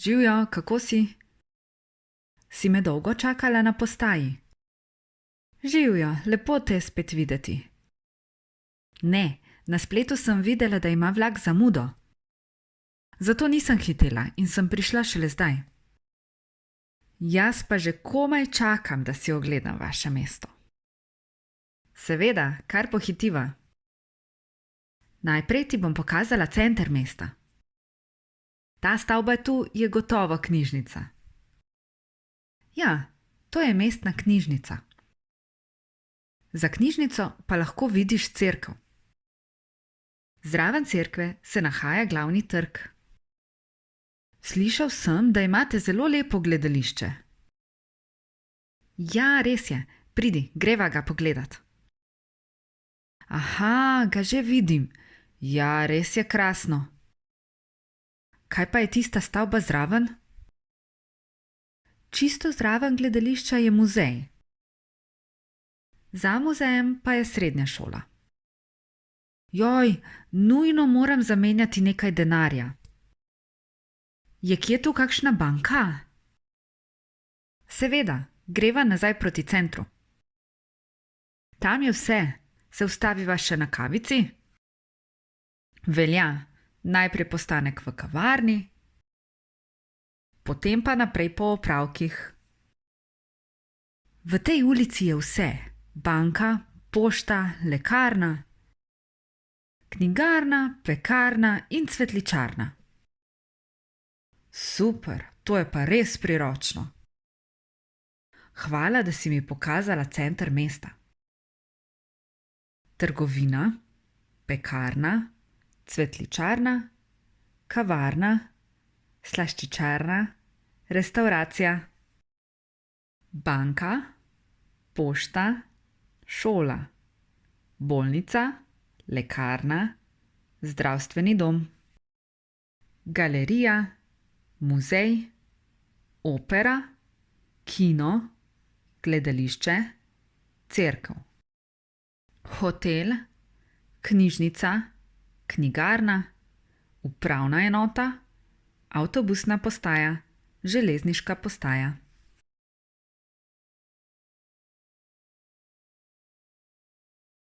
Živjo, kako si? Si me dolgo čakala na postaji? Živjo, lepo te je spet videti. Ne, na spletu sem videla, da ima vlak zamudo. Zato nisem hitela in sem prišla šele zdaj. Jaz pa že komaj čakam, da si ogledam vaše mesto. Seveda, kar pohitiva. Najprej ti bom pokazala center mesta. Ta stavba tu je gotovo knjižnica. Ja, to je mestna knjižnica. Za knjižnico pa lahko vidiš cerkev. Zraven cerkve se nahaja glavni trg. Slišal sem, da imate zelo lepo gledališče. Ja, res je, pridi, greva ga pogledat. Aha, ga že vidim. Ja, res je krasno. Kaj pa je tista stavba zraven? Čisto zraven gledališča je muzej. Za muzejem pa je srednja šola. Joj, nujno moram zamenjati nekaj denarja. Je kje tu kakšna banka? Seveda, greva nazaj proti centru. Tam je vse. Se ustaviva še na kavici? Velja, najprej postanek v kavarni, potem pa naprej po opravkih. V tej ulici je vse. Banka, pošta, lekarna, knjigarna, pekarna in cvetličarna. Super, to je pa res priročno. Hvala, da si mi pokazala center mesta. Trgovina, pekarna, cvetličarna, kavarna, slaščičarna, restavracija, banka, pošta, šola, bolnica, lekarna, zdravstveni dom, galerija, muzej, opera, kino, gledališče, cerkev. Hotel, knjižnica, knjigarna, upravna enota, avtobusna postaja, železniška postaja.